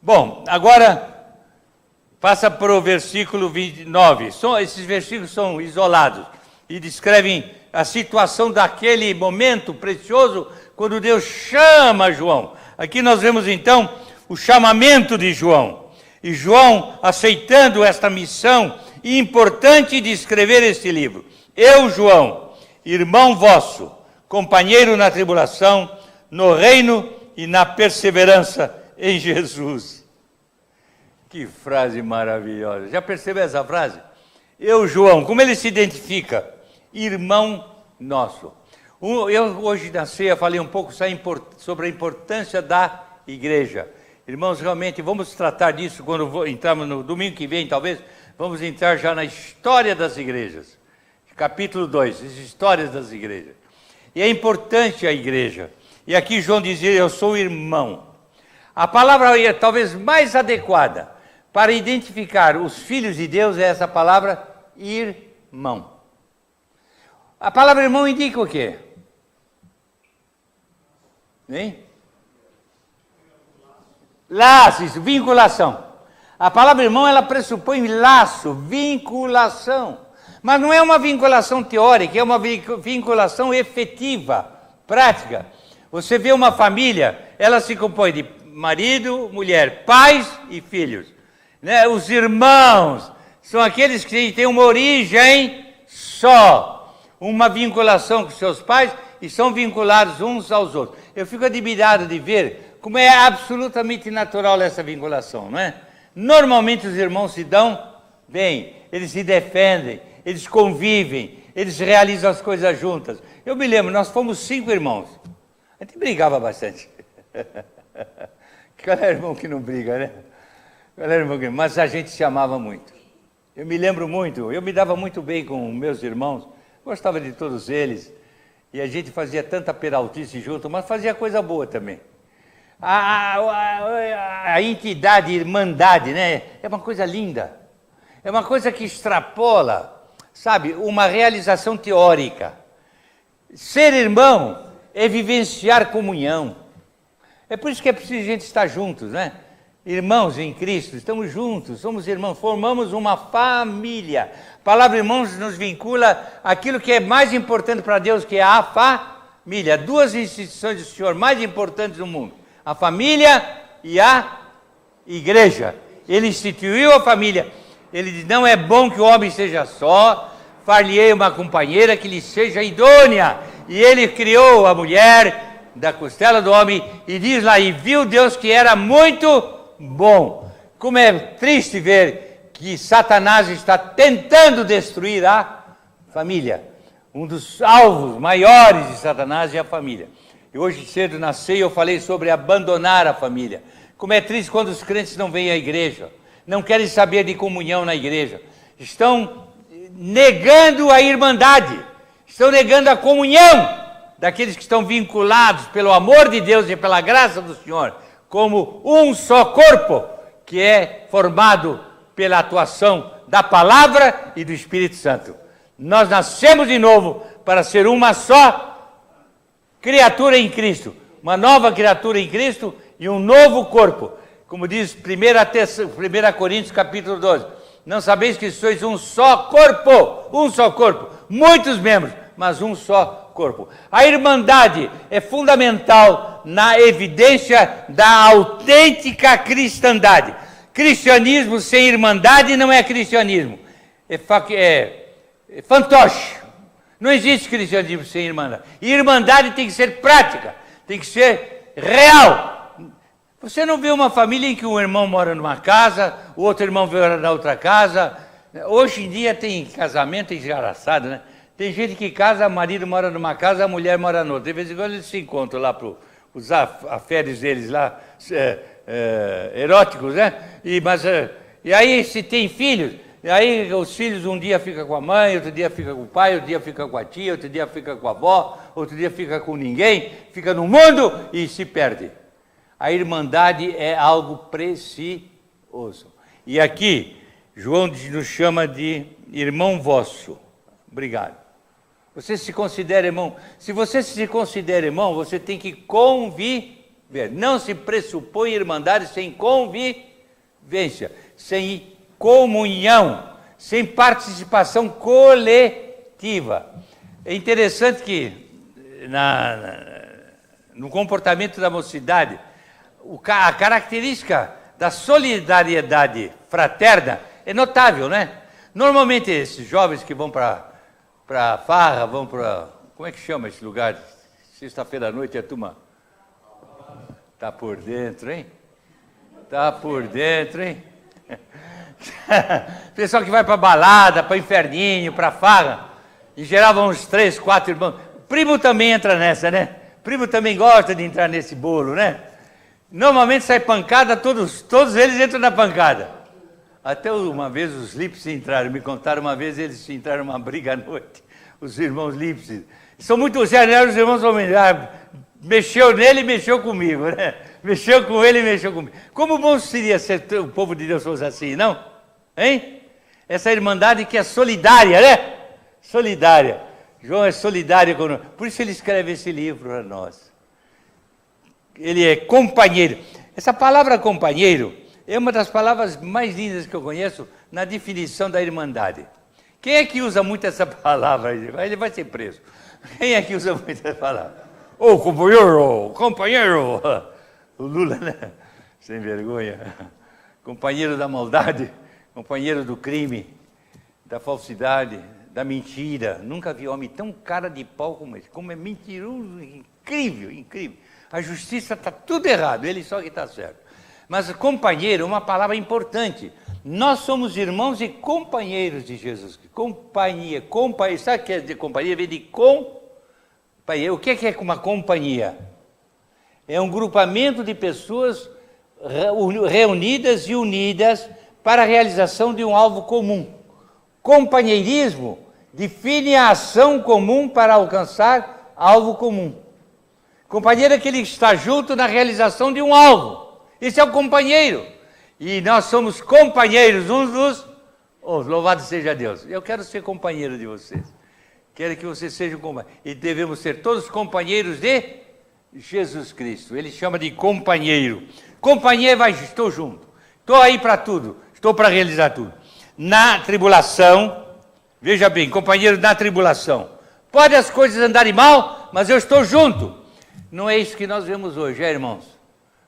Bom, agora passa para o versículo 29. Esses versículos são isolados e descrevem a situação daquele momento precioso quando Deus chama João. Aqui nós vemos então o chamamento de João. E João aceitando esta missão importante de escrever este livro. Eu, João, irmão vosso, companheiro na tribulação, no reino e na perseverança em Jesus. Que frase maravilhosa. Já percebeu essa frase? Eu, João, como ele se identifica? Irmão nosso. Eu hoje na ceia falei um pouco sobre a importância da igreja. Irmãos, realmente vamos tratar disso quando entrarmos no domingo que vem, talvez. Vamos entrar já na história das igrejas. Capítulo 2, as histórias das igrejas. E é importante a igreja. E aqui João dizia, eu sou irmão. A palavra talvez mais adequada para identificar os filhos de Deus é essa palavra irmão. A palavra irmão indica o quê? Hein? Laço, isso, vinculação. A palavra irmão, ela pressupõe laço, vinculação. Mas não é uma vinculação teórica, é uma vinculação efetiva, prática. Você vê uma família, ela se compõe de marido, mulher, pais e filhos. Né? Os irmãos são aqueles que têm uma origem só, uma vinculação com seus pais e são vinculados uns aos outros. Eu fico admirado de ver como é absolutamente natural essa vinculação, não é? Normalmente os irmãos se dão bem, eles se defendem, eles convivem, eles realizam as coisas juntas. Eu me lembro, nós fomos 5 irmãos, a gente brigava bastante. Qual é irmão que não briga, né? Qual é irmão que... Mas a gente se amava muito. Eu me lembro muito, eu me dava muito bem com meus irmãos, gostava de todos eles, e a gente fazia tanta peraltice junto, mas fazia coisa boa também. A entidade, irmandade, né? É uma coisa linda. É uma coisa que extrapola, sabe, uma realização teórica. Ser irmão é vivenciar comunhão. É por isso que é preciso a gente estar juntos, né? Irmãos em Cristo, estamos juntos, somos irmãos, formamos uma família. A palavra irmãos nos vincula àquilo que é mais importante para Deus, que é a família. 2 instituições do Senhor mais importantes do mundo. A família e a igreja. Ele instituiu a família. Ele diz, não é bom que o homem seja só, far-lhe-ei uma companheira que lhe seja idônea. E ele criou a mulher da costela do homem, e diz lá, e viu Deus que era muito bom. Como é triste ver que Satanás está tentando destruir a família. Um dos alvos maiores de Satanás é a família. E hoje cedo na ceia eu falei sobre abandonar a família. Como é triste quando os crentes não vêm à igreja, não querem saber de comunhão na igreja. Estão negando a irmandade, estão negando a comunhão daqueles que estão vinculados pelo amor de Deus e pela graça do Senhor, como um só corpo, que é formado pela atuação da palavra e do Espírito Santo. Nós nascemos de novo para ser uma só criatura em Cristo, uma nova criatura em Cristo e um novo corpo. Como diz 1 Coríntios capítulo 12, não sabeis que sois um só corpo, muitos membros, mas um só corpo. A irmandade é fundamental na evidência da autêntica cristandade. Cristianismo sem irmandade não é cristianismo, é fantoche. Não existe cristianismo sem irmandade. E irmandade tem que ser prática, tem que ser real. Você não vê uma família em que um irmão mora numa casa, o outro irmão mora na outra casa. Hoje em dia tem casamento engraçado, né? Tem gente que casa, o marido mora numa casa, a mulher mora noutra. De vez em quando eles se encontram lá para os aféres deles lá, eróticos, né? E aí se tem filhos, e aí os filhos um dia ficam com a mãe, outro dia fica com o pai, outro dia fica com a tia, outro dia fica com a avó, outro dia fica com ninguém, fica no mundo e se perde. A irmandade é algo precioso. E aqui, João nos chama de irmão vosso. Obrigado. Você se considera irmão? Se você se considera irmão, você tem que conviver. Não se pressupõe irmandade sem convivência, sem comunhão, sem participação coletiva. É interessante que no comportamento da mocidade, a característica da solidariedade fraterna é notável, né? Normalmente esses jovens que vão para farra, vão para... Como é que chama esse lugar? Sexta-feira à noite a turma tá por dentro, hein? Tá por dentro, hein? Pessoal que vai para balada, para inferninho, para farra, em geral vão uns 3, 4 irmãos. Primo também entra nessa, né? Primo também gosta de entrar nesse bolo, né? Normalmente sai pancada, todos eles entram na pancada. Até uma vez os Lipsi entraram, me contaram uma vez, eles entraram numa briga à noite, os irmãos Lipsi. São muito sérios, os irmãos familiares. Mexeu nele e mexeu comigo, né? Mexeu com ele e mexeu comigo. Como bom seria se o povo de Deus fosse assim, não? Hein? Essa irmandade que é solidária, né? Solidária. João é solidário conosco. Por isso ele escreve esse livro para nós. Ele é companheiro. Essa palavra companheiro é uma das palavras mais lindas que eu conheço na definição da irmandade. Quem é que usa muito essa palavra? Ele vai ser preso. Quem é que usa muito essa palavra? Ô, companheiro! O Lula, né? Sem vergonha. Companheiro da maldade, companheiro do crime, da falsidade, da mentira. Nunca vi homem tão cara de pau como esse. Como é mentiroso, incrível, incrível. A justiça está tudo errado, ele só que está certo. Mas companheiro é uma palavra importante. Nós somos irmãos e companheiros de Jesus. Companhia, sabe o que é de companhia? Vem de companhia. O que é uma companhia? É um grupamento de pessoas reunidas e unidas para a realização de um alvo comum. Companheirismo define a ação comum para alcançar alvo comum. Companheiro é aquele que está junto na realização de um alvo. Esse é o companheiro. E nós somos companheiros uns dos outros. Louvado seja Deus. Eu quero ser companheiro de vocês. Quero que vocês sejam companheiros. E devemos ser todos companheiros de Jesus Cristo. Ele chama de companheiro. Companheiro, estou junto. Estou aí para tudo. Estou para realizar tudo. Na tribulação, veja bem, companheiro na tribulação. Pode as coisas andarem mal, mas eu estou junto. Não é isso que nós vemos hoje, irmãos?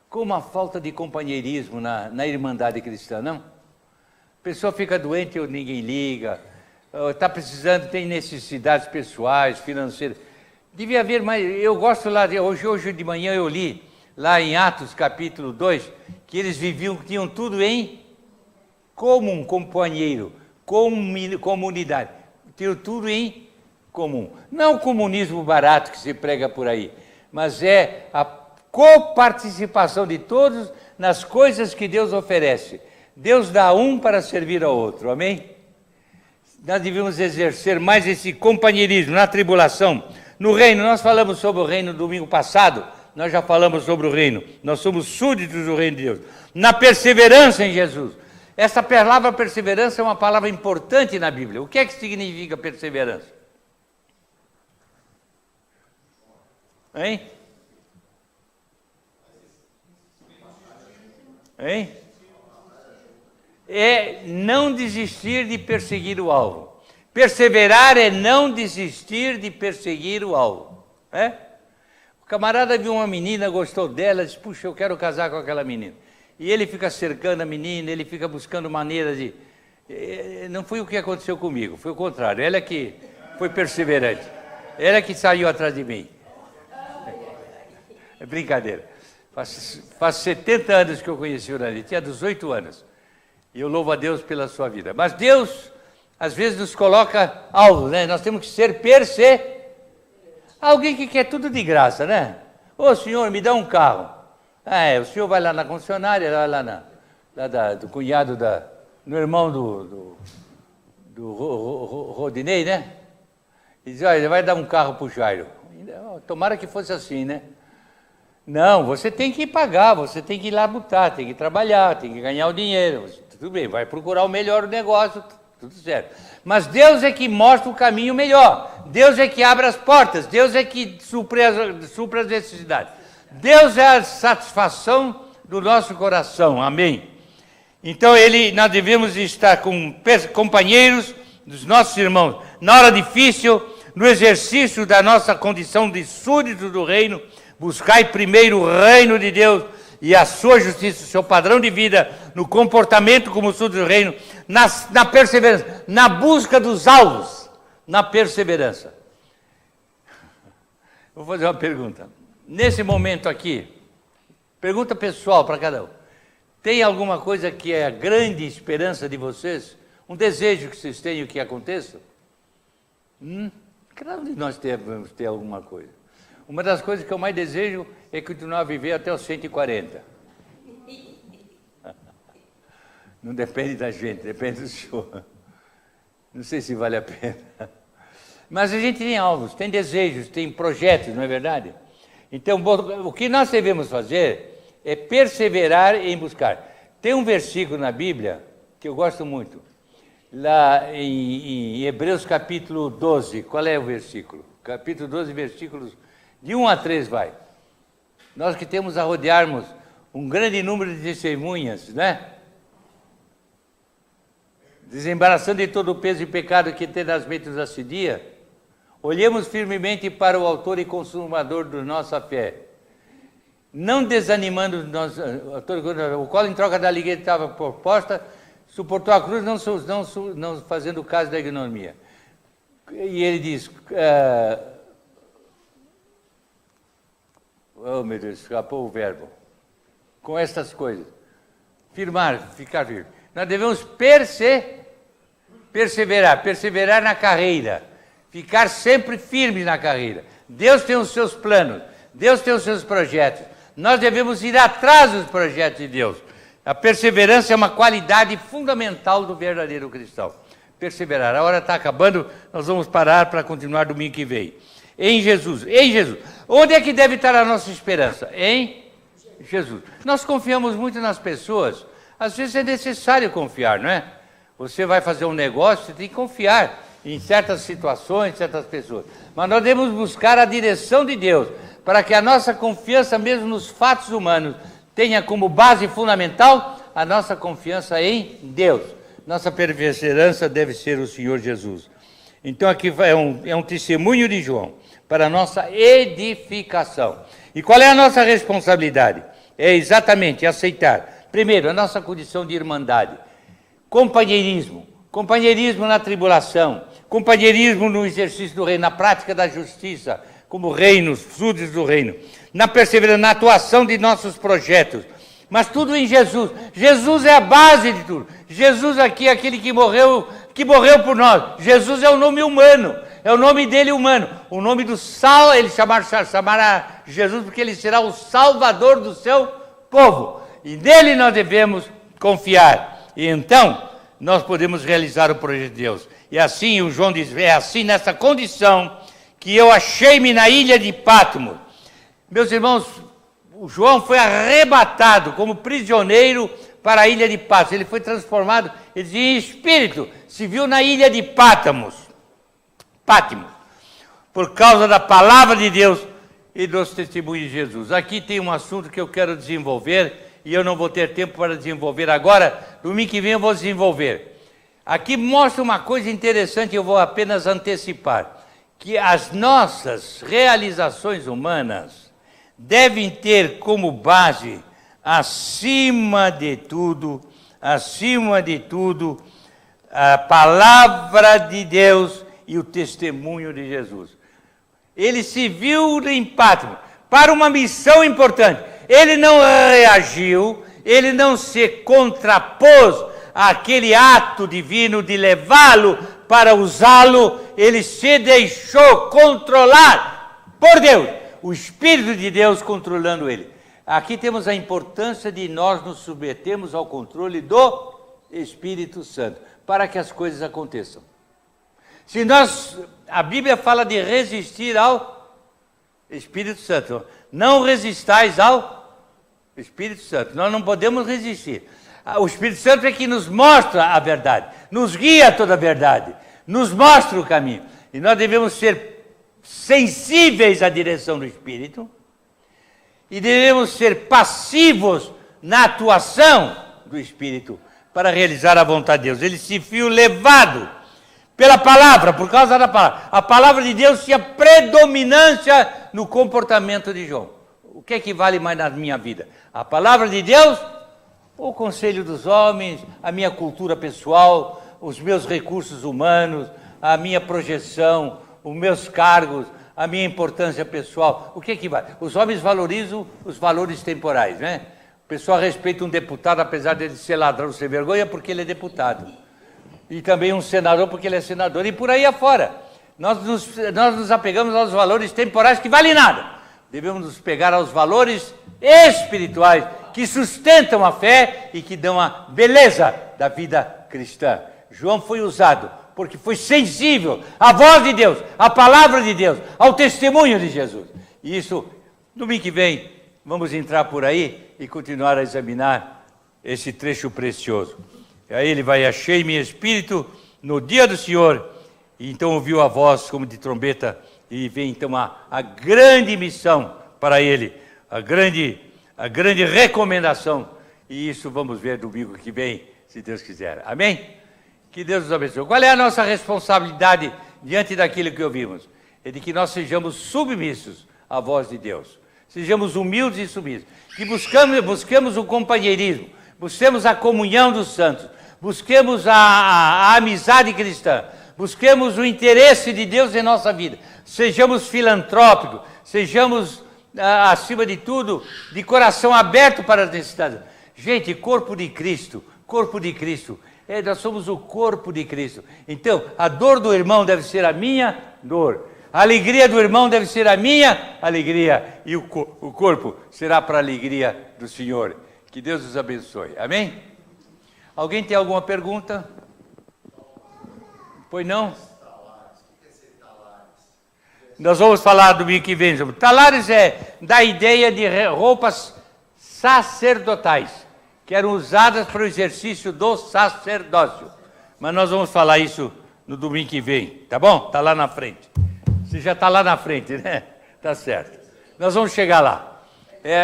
Com uma falta de companheirismo na irmandade cristã, não? A pessoa fica doente ou ninguém liga, está precisando, tem necessidades pessoais, financeiras. Devia haver mais, eu gosto lá, hoje de manhã eu li, lá em Atos capítulo 2, que eles tinham tudo em comum, companheiro, comunidade. Tinham tudo em comum. Não o comunismo barato que se prega por aí, mas é a coparticipação de todos nas coisas que Deus oferece. Deus dá um para servir ao outro, amém? Nós devemos exercer mais esse companheirismo na tribulação. No reino, nós falamos sobre o reino domingo passado, nós já falamos sobre o reino. Nós somos súditos do reino de Deus. Na perseverança em Jesus. Essa palavra perseverança é uma palavra importante na Bíblia. O que é que significa perseverança? Hein? Hein? É não desistir de perseguir o alvo. Perseverar é não desistir de perseguir o alvo. É? O camarada viu uma menina, gostou dela, disse, puxa, eu quero casar com aquela menina. E ele fica cercando a menina, ele fica buscando maneiras de... Não foi o que aconteceu comigo, foi o contrário. Ela que foi perseverante. Ela que saiu atrás de mim. É brincadeira. Faz 70 anos que eu conheci o Nani, tinha 18 anos. E eu louvo a Deus pela sua vida. Mas Deus, às vezes, nos coloca alvo, né? Nós temos que ser alguém que quer tudo de graça, né? Ô, senhor, me dá um carro. O senhor vai lá na concessionária, do cunhado no irmão do Rodinei, né? E diz, olha, vai dar um carro para o Jairo. Tomara que fosse assim, né? Não, você tem que pagar, você tem que ir lá lutar, tem que trabalhar, tem que ganhar o dinheiro. Tudo bem, vai procurar o melhor negócio, tudo certo. Mas Deus é que mostra o caminho melhor. Deus é que abre as portas. Deus é que supre as necessidades. Deus é a satisfação do nosso coração. Amém? Então, nós devemos estar com companheiros dos nossos irmãos. Na hora difícil, no exercício da nossa condição de súditos do reino, buscai primeiro o reino de Deus e a sua justiça, o seu padrão de vida, no comportamento como súdito do reino, na perseverança, na busca dos alvos, na perseverança. Vou fazer uma pergunta. Nesse momento aqui, pergunta pessoal para cada um. Tem alguma coisa que é a grande esperança de vocês? Um desejo que vocês tenham que aconteça? Cada um de nós devemos ter alguma coisa. Uma das coisas que eu mais desejo é continuar a viver até os 140. Não depende da gente, depende do senhor. Não sei se vale a pena. Mas a gente tem alvos, tem desejos, tem projetos, não é verdade? Então, o que nós devemos fazer é perseverar em buscar. Tem um versículo na Bíblia que eu gosto muito. Lá em Hebreus capítulo 12. Qual é o versículo? Capítulo 12, versículos de 1 a 3 vai. Nós que temos a rodearmos um grande número de testemunhas, né? Desembaraçando de todo o peso e pecado que tenazmente nos assedia, olhemos firmemente para o autor e consumador da nossa fé, não desanimando o qual em troca da alegria que estava proposta, suportou a cruz, não fazendo caso da ignomia. E ele diz, oh meu Deus, escapou o verbo, com estas coisas, ficar firme. Nós devemos perseverar na carreira, ficar sempre firme na carreira. Deus tem os seus planos, Deus tem os seus projetos. Nós devemos ir atrás dos projetos de Deus. A perseverança é uma qualidade fundamental do verdadeiro cristão. Perseverar. A hora está acabando, nós vamos parar para continuar domingo que vem. Em Jesus. Onde é que deve estar a nossa esperança? Em Jesus. Nós confiamos muito nas pessoas. Às vezes é necessário confiar, não é? Você vai fazer um negócio, você tem que confiar em certas situações, certas pessoas. Mas nós devemos buscar a direção de Deus, para que a nossa confiança, mesmo nos fatos humanos, tenha como base fundamental a nossa confiança em Deus. Nossa perseverança deve ser o Senhor Jesus. Então aqui é um testemunho de João para a nossa edificação. E qual é a nossa responsabilidade? É exatamente aceitar, primeiro, a nossa condição de irmandade, companheirismo na tribulação, companheirismo no exercício do reino, na prática da justiça, como reinos, súditos do reino, na perseverança, na atuação de nossos projetos, mas tudo em Jesus. Jesus é a base de tudo. Jesus aqui é aquele que morreu por nós. Jesus é o nome humano, é o nome dele humano. O nome do Sal, ele chamará Jesus porque ele será o Salvador do seu povo. E nele nós devemos confiar. E então, nós podemos realizar o projeto de Deus. E assim, o João diz, é assim nessa condição que eu achei-me na ilha de Patmos. Meus irmãos, o João foi arrebatado como prisioneiro para a ilha de Patmos. Ele foi transformado, ele dizia, em espírito, se viu na ilha de Patmos, por causa da palavra de Deus e dos testemunhos de Jesus. Aqui tem um assunto que eu quero desenvolver e eu não vou ter tempo para desenvolver agora. Domingo que vem eu vou desenvolver. Aqui mostra uma coisa interessante, eu vou apenas antecipar, que as nossas realizações humanas devem ter como base, acima de tudo, a palavra de Deus e o testemunho de Jesus. Ele se viu em Patmos para uma missão importante. Ele não reagiu, ele não se contrapôs àquele ato divino de levá-lo para usá-lo, ele se deixou controlar por Deus, o Espírito de Deus controlando ele. Aqui temos a importância de nós nos submetermos ao controle do Espírito Santo, para que as coisas aconteçam. A Bíblia fala de resistir ao Espírito Santo. Não resistais ao Espírito Santo. Nós não podemos resistir. O Espírito Santo é que nos mostra a verdade, nos guia a toda a verdade, nos mostra o caminho. E nós devemos ser sensíveis à direção do Espírito e devemos ser passivos na atuação do Espírito para realizar a vontade de Deus. Ele se viu levado pela palavra, por causa da palavra. A palavra de Deus tinha predominância no comportamento de João. O que é que vale mais na minha vida? A palavra de Deus, o conselho dos homens, a minha cultura pessoal, os meus recursos humanos, a minha projeção, os meus cargos, a minha importância pessoal. O que é que vale? Os homens valorizam os valores temporais, né? O pessoal respeita um deputado, apesar de ele ser ladrão, ser vergonha, porque ele é deputado. E também um senador, porque ele é senador. E por aí afora. Nós nos apegamos aos valores temporais que valem nada. Devemos nos pegar aos valores espirituais que sustentam a fé e que dão a beleza da vida cristã. João foi usado porque foi sensível à voz de Deus, à palavra de Deus, ao testemunho de Jesus. E isso, domingo que vem, vamos entrar por aí e continuar a examinar esse trecho precioso. E aí ele vai: achei-me espírito no dia do Senhor, e então ouviu a voz como de trombeta, e vem então a grande missão para ele, a grande recomendação, e isso vamos ver domingo que vem, se Deus quiser. Amém? Que Deus nos abençoe. Qual é a nossa responsabilidade diante daquilo que ouvimos? É de que nós sejamos submissos à voz de Deus, sejamos humildes e submissos, que busquemos o companheirismo, busquemos a comunhão dos santos, busquemos a amizade cristã, busquemos o interesse de Deus em nossa vida, sejamos filantrópicos, sejamos, acima de tudo, de coração aberto para as necessidades. Gente, corpo de Cristo, nós somos o corpo de Cristo. Então, a dor do irmão deve ser a minha dor, a alegria do irmão deve ser a minha alegria, e o corpo será para a alegria do Senhor. Que Deus nos abençoe. Amém? Alguém tem alguma pergunta? Pois não? Nós vamos falar domingo que vem sobre talares. É da ideia de roupas sacerdotais, que eram usadas para o exercício do sacerdócio. Mas nós vamos falar isso no domingo que vem, tá bom? Está lá na frente. Você já está lá na frente, né? Tá certo. Nós vamos chegar lá.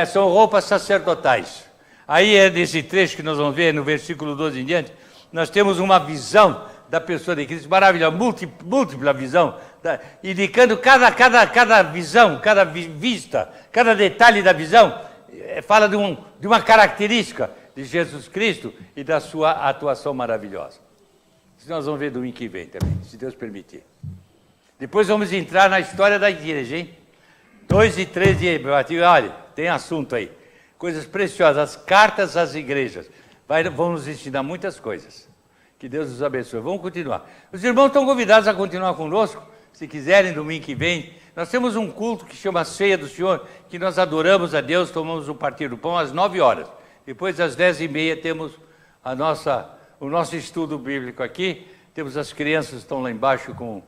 São roupas sacerdotais. Aí é nesse trecho que nós vamos ver, no versículo 12 em diante, nós temos uma visão da pessoa de Cristo, maravilhosa, múltipla visão, indicando cada visão, cada vista, cada detalhe da visão, fala de uma característica de Jesus Cristo e da sua atuação maravilhosa. Isso nós vamos ver domingo que vem também, se Deus permitir. Depois vamos entrar na história da igreja, hein? 2 e 3 de... Olha, tem assunto aí. Coisas preciosas, as cartas às igrejas. Vão nos ensinar muitas coisas. Que Deus nos abençoe. Vamos continuar. Os irmãos estão convidados a continuar conosco, se quiserem, domingo que vem. Nós temos um culto que chama Ceia do Senhor, que nós adoramos a Deus, tomamos o partir do pão às 9 horas. Depois, às 10h30, temos o nosso estudo bíblico aqui. Temos as crianças que estão lá embaixo com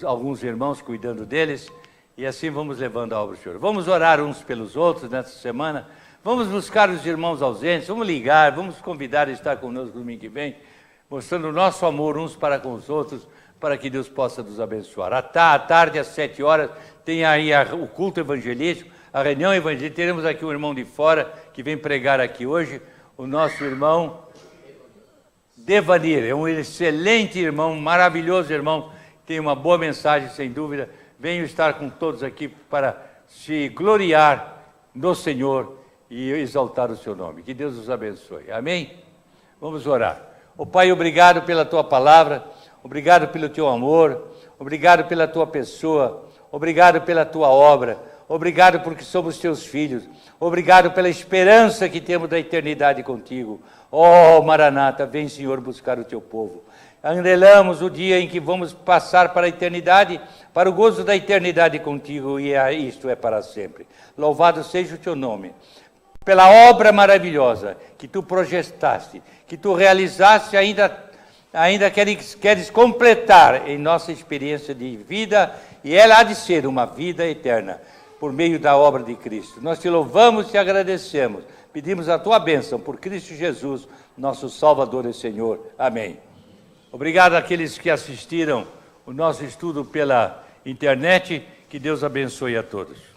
alguns irmãos cuidando deles. E assim vamos levando a obra do Senhor. Vamos orar uns pelos outros nessa semana. Vamos buscar os irmãos ausentes. Vamos ligar, vamos convidar a estar conosco no domingo que vem, mostrando o nosso amor uns para com os outros, para que Deus possa nos abençoar. À tarde, às 7 horas, tem aí o culto evangelístico. a reunião evangélica. Teremos aqui um irmão de fora que vem pregar aqui hoje, o nosso irmão Devanir. É um excelente irmão, maravilhoso irmão, tem uma boa mensagem, sem dúvida. Venho estar com todos aqui para se gloriar no Senhor e exaltar o seu nome. Que Deus os abençoe. Amém? Vamos orar. Ó Pai, obrigado pela tua palavra, obrigado pelo teu amor, obrigado pela tua pessoa, obrigado pela tua obra, obrigado porque somos teus filhos, obrigado pela esperança que temos da eternidade contigo. Ó Maranata, vem, Senhor, buscar o teu povo. Anelamos o dia em que vamos passar para a eternidade, para o gozo da eternidade contigo, e isto é para sempre. Louvado seja o teu nome, pela obra maravilhosa que tu projetaste, que tu realizaste, ainda queres completar em nossa experiência de vida, e ela há de ser uma vida eterna, por meio da obra de Cristo. Nós te louvamos e te agradecemos, pedimos a tua bênção por Cristo Jesus, nosso Salvador e Senhor. Amém. Obrigado àqueles que assistiram o nosso estudo pela internet, que Deus abençoe a todos.